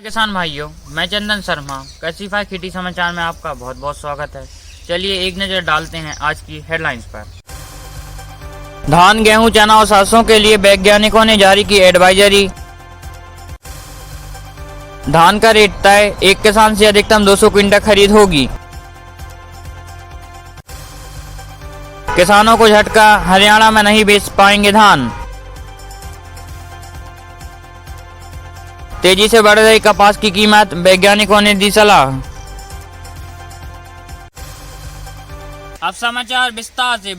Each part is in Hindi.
किसान भाइयों, मैं चंदन शर्मा कैसीफाई खेती समाचार में आपका बहुत बहुत स्वागत है। चलिए एक नज़र डालते हैं आज की हेडलाइंस पर। धान, गेहूं, चना और सरसों के लिए वैज्ञानिकों ने जारी की एडवाइजरी। धान का रेट तय, एक किसान से अधिकतम 200 क्विंटल खरीद होगी। किसानों को झटका, हरियाणा में नहीं बेच पाएंगे धान। तेजी से बढ़ रही कपास की कीमत, वैज्ञानिकों ने दी सलाह। अब समाचार विस्तार से।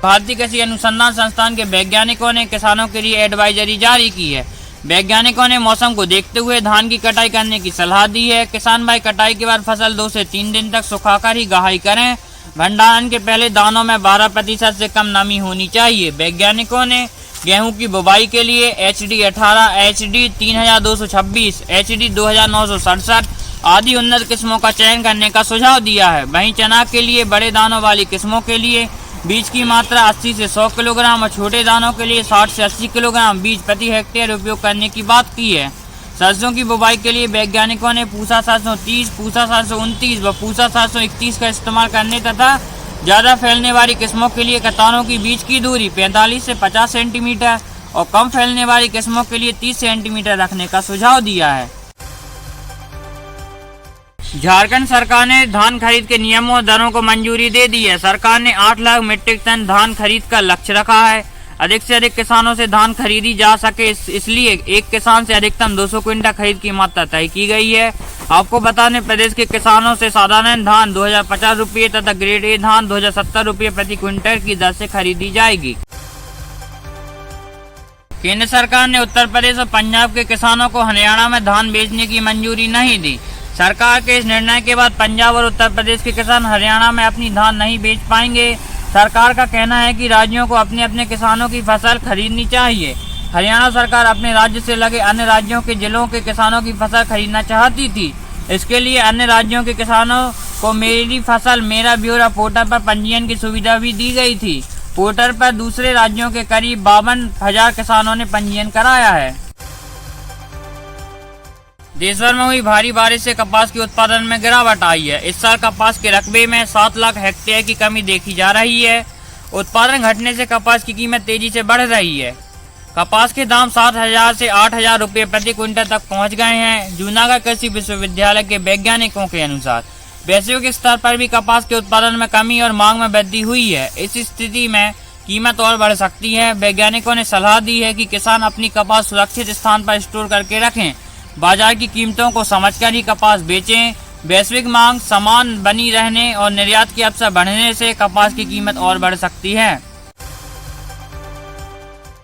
भारतीय कृषि अनुसंधान संस्थान के वैज्ञानिकों ने किसानों के लिए एडवाइजरी जारी की है। वैज्ञानिकों ने मौसम को देखते हुए धान की कटाई करने की सलाह दी है। किसान भाई कटाई के बाद फसल 2 से 3 दिन तक सुखाकर ही गहाई करें। भंडारण के पहले दानों में 12% से कम नमी होनी चाहिए। वैज्ञानिकों ने गेहूं की बुवाई के लिए HD 18, HD 3226, HD 2967 आदि उन्नत किस्मों का चयन करने का सुझाव दिया है। वहीं चना के लिए बड़े दानों वाली किस्मों के लिए बीज की मात्रा 80 से 100 किलोग्राम और छोटे दानों के लिए 60 से 80 किलोग्राम बीज प्रति हेक्टेयर उपयोग करने की बात की है। सरसों की बुवाई के लिए वैज्ञानिकों ने पूसा 730, पूसा 729 व पूसा 731 का इस्तेमाल करने तथा ज़्यादा फैलने वाली किस्मों के लिए कतारों की बीज की दूरी 45 से 50 सेंटीमीटर और कम फैलने वाली किस्मों के लिए 30 सेंटीमीटर रखने का सुझाव दिया है। झारखंड सरकार ने धान खरीद के नियमों और दरों को मंजूरी दे दी है। सरकार ने 8 लाख मीट्रिक टन धान खरीद का लक्ष्य रखा है। अधिक से अधिक किसानों से धान खरीदी जा सके, इसलिए एक किसान से अधिकतम 200 क्विंटल खरीद की मात्रा तय की गई है। आपको बता दें, प्रदेश के किसानों से साधारण धान 2050 रुपये तथा ग्रेड ए धान 2070 रुपये प्रति क्विंटल की दर से खरीदी जाएगी। केंद्र सरकार ने उत्तर प्रदेश और पंजाब के किसानों को हरियाणा में धान बेचने की मंजूरी नहीं दी। सरकार के इस निर्णय के बाद पंजाब और उत्तर प्रदेश के किसान हरियाणा में अपनी धान नहीं बेच पाएंगे। सरकार का कहना है कि राज्यों को अपने अपने किसानों की फसल खरीदनी चाहिए। हरियाणा सरकार अपने राज्य से लगे अन्य राज्यों के जिलों के किसानों की फसल खरीदना चाहती थी। इसके लिए अन्य राज्यों के किसानों को मेरी फसल मेरा ब्यौरा पोर्टल पर पंजीयन की सुविधा भी दी गई थी। पोर्टल पर दूसरे राज्यों के करीब 52,000 किसानों ने पंजीयन कराया है। देश भर में हुई भारी बारिश से कपास के उत्पादन में गिरावट आई है। इस साल कपास के रकबे में 7 लाख हेक्टेयर की कमी देखी जा रही है। उत्पादन घटने से कपास की कीमत तेजी से बढ़ रही है। कपास के दाम 7,000 से 8,000 रुपये प्रति क्विंटल तक पहुंच गए हैं। जूनागढ़ कृषि विश्वविद्यालय के वैज्ञानिकों के अनुसार वैश्विक स्तर पर भी कपास के उत्पादन में कमी और मांग में वृद्धि हुई है। इस स्थिति में कीमत और बढ़ सकती है। वैज्ञानिकों ने सलाह दी है कि किसान अपनी कपास सुरक्षित स्थान पर स्टोर करके रखें। बाजार की कीमतों को समझकर ही कपास बेचें। वैश्विक मांग समान बनी रहने और निर्यात के अवसर बढ़ने से कपास की कीमत और बढ़ सकती है।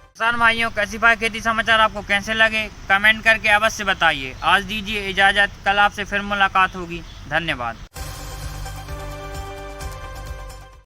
किसान भाइयों, कैसीफाई खेती समाचार आपको कैसे लगे कमेंट करके अवश्य बताइए। आज दीजिए इजाजत, कल आपसे फिर मुलाकात होगी। धन्यवाद।